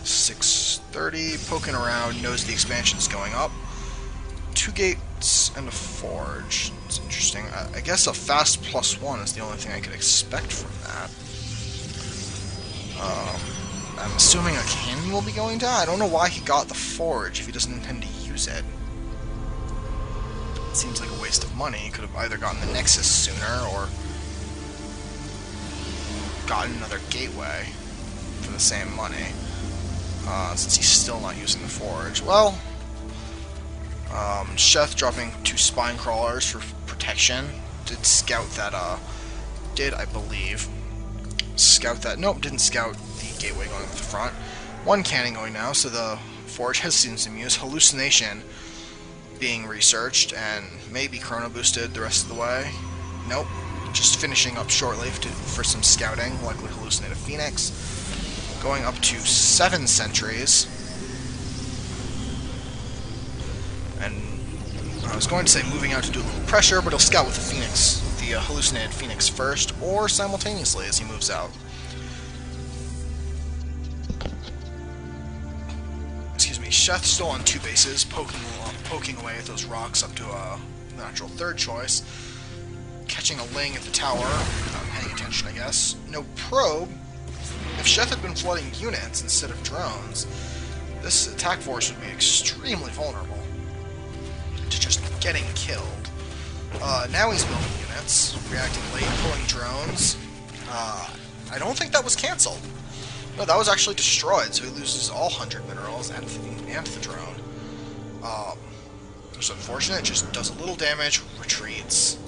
630, poking around, knows the expansion's going up. 2 gates and a forge. It's interesting. I guess a fast +1 is the only thing I could expect from that. I'm assuming a cannon will be going down. I don't know why he got the forge if he doesn't intend to use it. It seems like a waste of money. He could have either gotten the Nexus sooner or gotten another gateway for the same money. Since he's still not using the forge. Well, Sheth dropping 2 spine crawlers for protection. Did scout that, did, I believe, scout that. Nope, didn't scout the gateway going up the front. 1 cannon going now, so the forge has seen some use. Hallucination being researched, and maybe chrono boosted the rest of the way. Nope, just finishing up shortly for some scouting, likely hallucinate a phoenix. Going up to 7 sentries. And I was going to say moving out to do a little pressure, but he'll scout with the phoenix, the hallucinated phoenix first, or simultaneously as he moves out. Excuse me, Sheth still on 2 bases, poking away at those rocks up to a natural 3rd choice. Catching a Ling at the tower, not paying attention, I guess. No probe. If Sheth had been flooding units instead of drones, this attack force would be extremely vulnerable to just getting killed. Now he's building units, reacting late, pulling drones. I don't think that was cancelled. No, that was actually destroyed, so he loses all 100 minerals and the drone. It's unfortunate, it just does a little damage, retreats.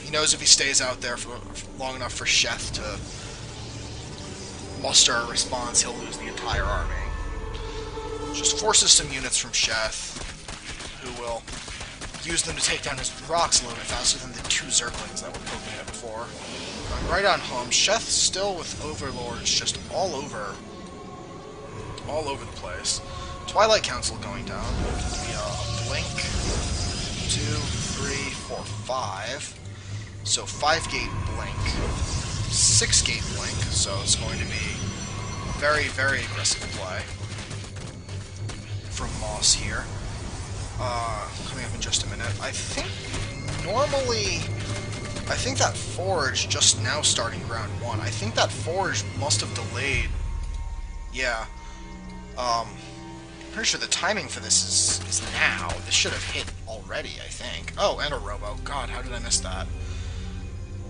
He knows if he stays out there for long enough for Sheth to muster a response, he'll lose the entire army. Just forces some units from Sheth, who will use them to take down his rocks a little bit faster than the 2 Zerglings that were poking it before. Going right on home, Sheth still with Overlords just all over the place. Twilight Council going down. The Blink, 2, 3, 4, 5. So 5-gate Blink, 6-gate Blink, so it's going to be a very, very aggressive play from Moss here. Coming up in just a minute. I think that Forge just now starting round 1. I think that Forge must have delayed. Yeah. Pretty sure the timing for this is now. This should have hit already, I think. Oh, and a Robo. God, how did I miss that?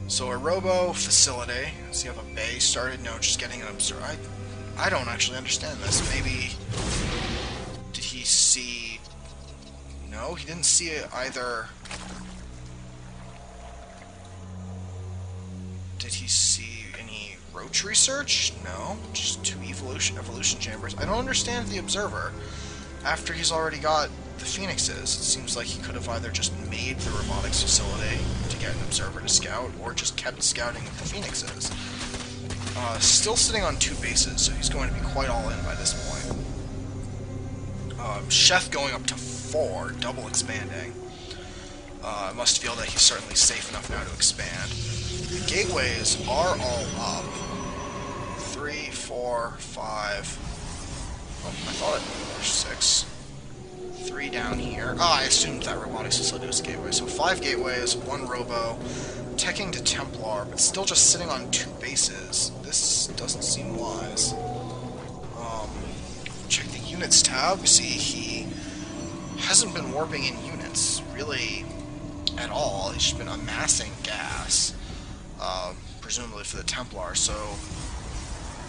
So a Robo facility. Does he have a base started? No, just getting an observer. I don't actually understand this. Maybe... Did he see... No, he didn't see it either. Did he see any roach research? No, just 2 evolution chambers. I don't understand the observer. After he's already got the phoenixes, it seems like he could have either just made the robotics facility to get an observer to scout, or just kept scouting with the phoenixes. Still sitting on 2 bases, so he's going to be quite all in by this point. Sheth going up to 4, double expanding. I must feel that he's certainly safe enough now to expand. The gateways are all up. 3, 4, 5. Oh, I thought there were 6. 3 down here. I assumed that robotics facility was a gateway. So 5 gateways, 1 robo, teching to Templar, but still just sitting on 2 bases. This doesn't seem wise. Check the units tab. See, he hasn't been warping in units, really, at all. He's just been amassing gas, presumably for the Templar, so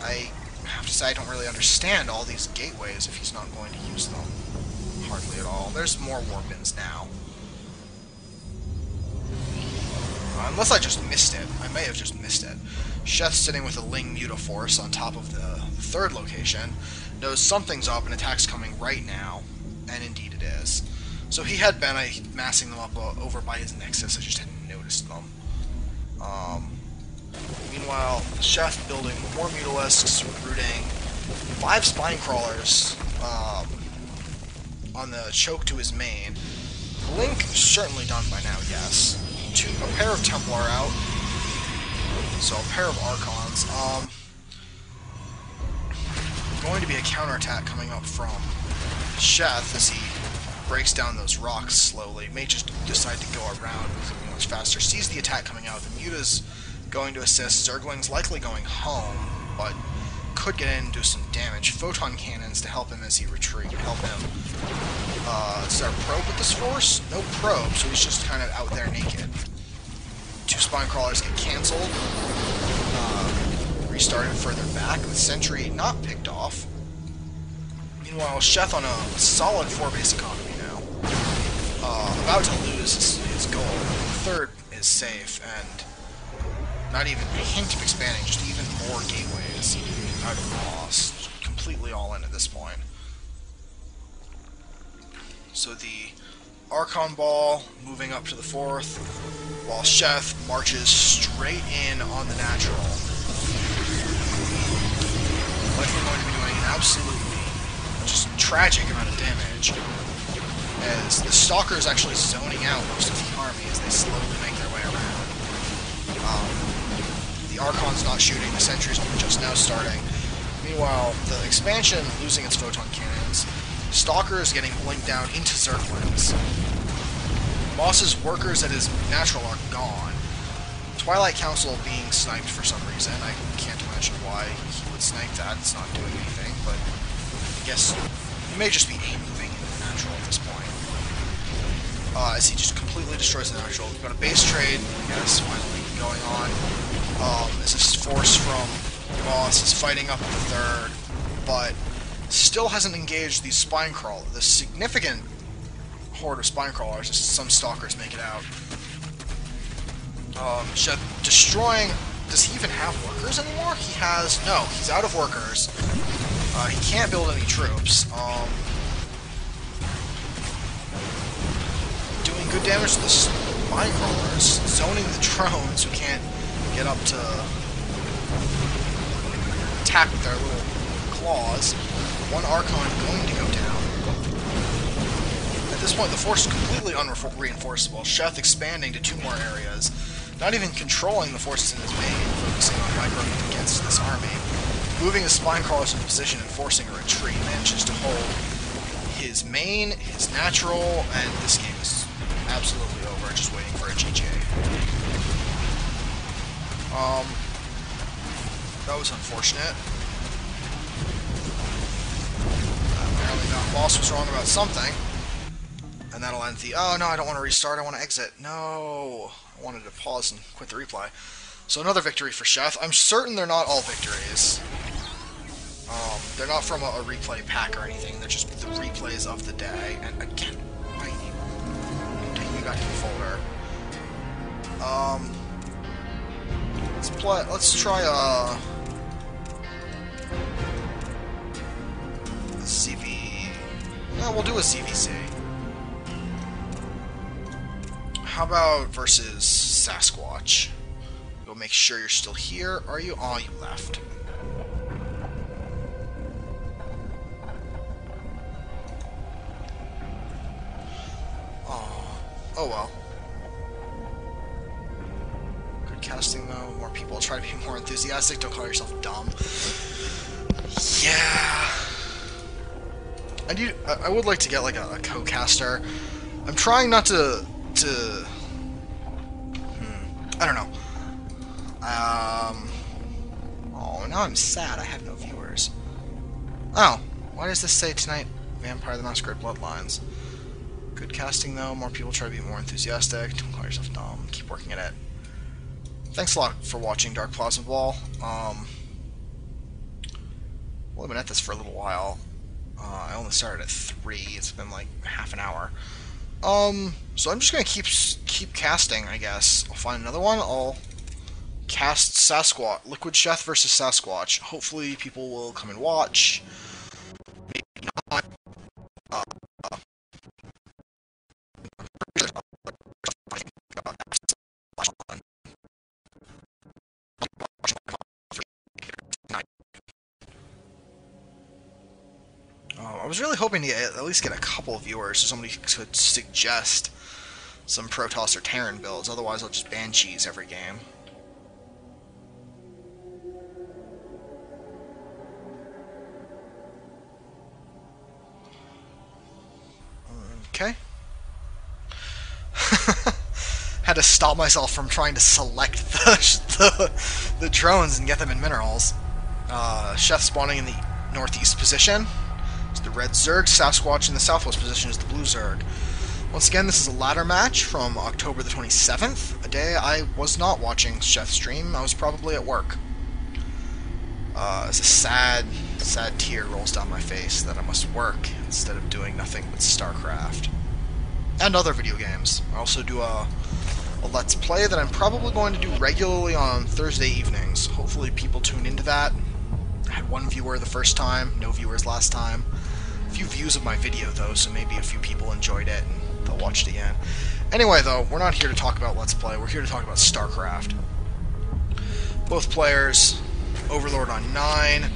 I have to say I don't really understand all these gateways if he's not going to use them. Hardly at all. There's more warp-ins now. Unless I just missed it. I may have just missed it. Sheth's sitting with a Ling Mutaforce on top of the 3rd location, knows something's up and attack's coming right now, and indeed it is. So he had been massing them up over by his Nexus, I just hadn't noticed them. Meanwhile, Sheth building more Mutalisks, recruiting 5 Spine Crawlers on the choke to his main. Link certainly done by now, yes. A pair of Templar out. So a pair of Archons. going to be a counterattack coming up from Sheth as he breaks down those rocks slowly. May just decide to go around moving much faster. Sees the attack coming out. The Muta's going to assist. Zergling's likely going home, but could get in and do some damage. Photon cannons to help him as he retreats. Help him. Is there a probe with this force? No probe, so he's just kind of out there naked. 2 spine crawlers get cancelled. Restarted further back with Sentry not picked off. Meanwhile, Sheth on a solid 4 base economy now. About to lose his goal. Third is safe, and not even a hint of expanding, just even more gateways out of loss. Completely all in at this point. So the Archon Ball moving up to the 4th, while Sheth marches straight in on the natural. Likely going to be doing an absolutely just tragic amount of damage, as the Stalker is actually zoning out most of the army as they slowly make their way around. The Archon's not shooting, the Sentry's just now starting. Meanwhile, the expansion losing its photon cannons, Stalker is getting blinked down into Zerglings. Moss's workers at his natural are gone. Twilight Council being sniped for some reason. I can't imagine why he would snipe that. It's not doing anything, but I guess he may just be moving into the natural at this point. As he just completely destroys the natural. We've got a base trade, I guess, finally going on. As this force from Moss is fighting up at the 3rd, but still hasn't engaged these spine crawlers. The significant horde of spine crawlers, as some stalkers make it out. Destroying... Does he even have workers anymore? He has... No, he's out of workers. He can't build any troops. Doing good damage to the spine crawlers. Zoning the drones who can't get up to attack with their little claws. One Archon going to go down. At this point, the force is completely unreinforceable. Sheth expanding to 2 more areas. Not even controlling the forces in his main, focusing on microing against this army. Moving the spine crawlers into position and forcing a retreat. Manages to hold his main, his natural, and this game is absolutely over, just waiting for a GG. That was unfortunate. Apparently Boss was wrong about something. And that'll end the... Oh, no, I don't want to restart. I want to exit. No. I wanted to pause and quit the replay. So another victory for Sheth. I'm certain they're not all victories. They're not from a replay pack or anything. They're just the replays of the day. And again, why are you taking me back to the folder? Let's try CV. No, we'll do a CVC. How about versus Sasquatch? Go make sure you're still here. Are you? Oh, you left. Oh well. Good casting though. More people. Try to be more enthusiastic. Don't call yourself dumb. Yeah. I would like to get like a co-caster. I'm trying not to I don't know. Oh, now I'm sad. I have no viewers. Oh, why does this say tonight? Vampire the Masquerade Bloodlines. Good casting though. More people try to be more enthusiastic. Don't call yourself dumb. Keep working at it. Thanks a lot for watching Dark Plasma Ball. Well, I've been at this for a little while. I only started at 3. It's been like half an hour. So I'm just gonna keep casting, I guess. I'll find another one. I'll cast Sasquatch, Liquid Sheth versus Sasquatch. Hopefully, people will come and watch. Maybe not. I was really hoping to at least get a couple of viewers so somebody could suggest some Protoss or Terran builds. Otherwise, I'll just Banshees every game. Had to stop myself from trying to select the drones and get them in minerals. Chef spawning in the northeast position is the red Zerg. Sasquatch in the southwest position is the blue Zerg. Once again, this is a ladder match from October the 27th, a day I was not watching Chef's stream. I was probably at work. As a sad tear rolls down my face that I must work instead of doing nothing but StarCraft. And other video games. I also do a Let's Play that I'm probably going to do regularly on Thursday evenings. Hopefully people tune into that. I had 1 viewer the first time, no viewers last time. A few views of my video, though, so maybe a few people enjoyed it and they'll watch it again. Anyway, though, we're not here to talk about Let's Play. We're here to talk about StarCraft. Both players, Overlord on 9.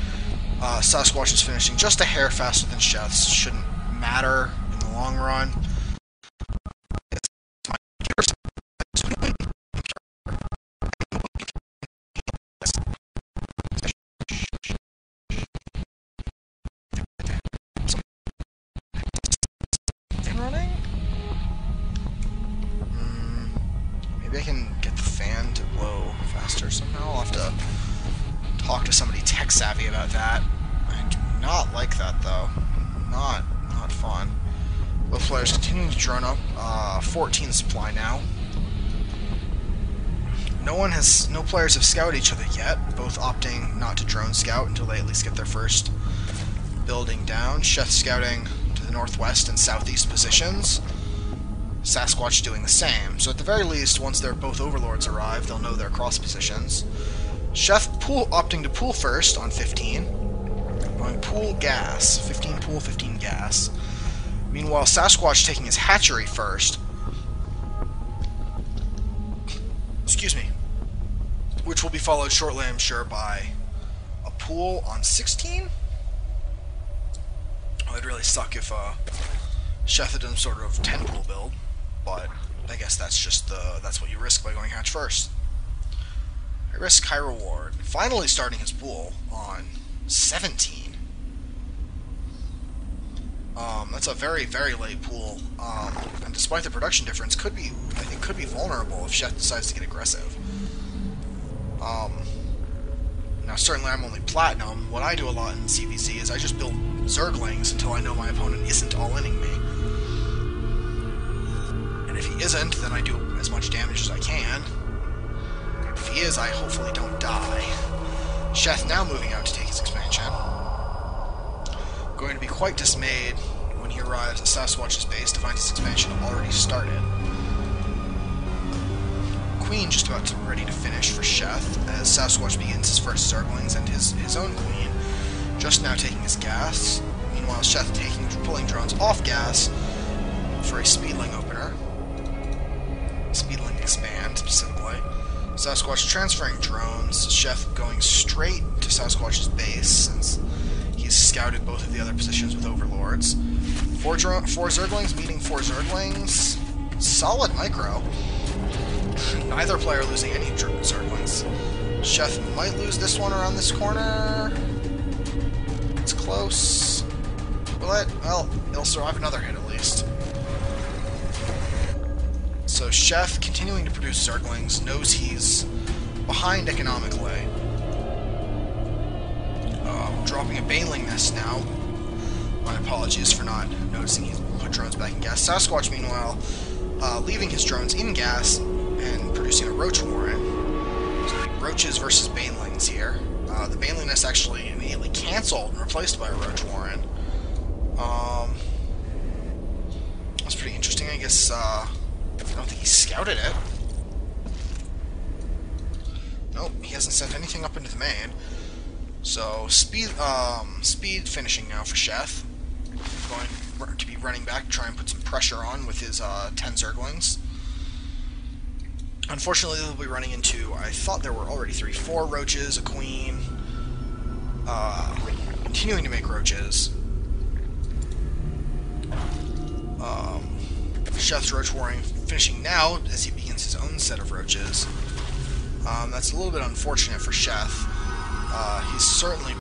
Sasquatch is finishing just a hair faster than Chef's. Shouldn't matter in the long run. Maybe I can get the fan to blow faster somehow. I'll have to talk to somebody tech-savvy about that. I do not like that, though. Not fun. Both players continuing to drone up. 14 supply now. No players have scouted each other yet, both opting not to drone scout until they at least get their first building down. Chef scouting to the northwest and southeast positions. Sasquatch doing the same. So at the very least, once their both overlords arrive, they'll know their cross positions. Chef opting to pool first on 15. Going pool gas. 15 pool, 15 gas. Meanwhile, Sasquatch taking his hatchery first. Excuse me. Which will be followed shortly, I'm sure, by a pool on 16? Oh, it'd really suck if Chef had done sort of 10 pool build. But I guess that's just that's what you risk by going hatch first. High risk, high reward. Finally starting his pool on 17. That's a very, very late pool. And despite the production difference, I think could be vulnerable if Chef decides to get aggressive. Now certainly I'm only platinum. What I do a lot in CVZ is I just build Zerglings until I know my opponent isn't all-inning me. And if he isn't, then I do as much damage as I can. If he is, I hopefully don't die. Chef now moving out to take his expansion. Going to be quite dismayed when he arrives at Sasquatch's base to find his expansion already started. Queen just about ready to finish for Chef as Sasquatch begins his first Zerglings and his own Queen just now taking his gas. Meanwhile, Chef pulling drones off gas for a Speedling opener. Speedling expand, specifically. Sasquatch transferring drones, Chef going straight to Sasquatch's base, since he's scouted both of the other positions with overlords. Four Zerglings meeting 4 Zerglings. Solid micro. Neither player losing any Zerglings. Chef might lose this one around this corner. It's close. Will it? Well, it'll survive another hit at least. So Chef, continuing to produce Zerglings, knows he's behind economically. Dropping a Baneling nest now. My apologies for not noticing he's put drones back in gas. Sasquatch, meanwhile, leaving his drones in gas and producing a Roach Warren. So Roaches versus Banelings here. The Baneling nest actually immediately cancelled and replaced by a Roach Warren. That's pretty interesting. I guess, I don't think he scouted it. Nope, he hasn't sent anything up into the main. So, speed finishing now for Chef. Going to be running back to try and put some pressure on with his 10 Zerglings. Unfortunately, they'll be running into, I thought there were already 4 Roaches, a Queen, continuing to make Roaches. Chef's Roach Warring finishing now as he begins his own set of Roaches. That's a little bit unfortunate for Chef. He's certainly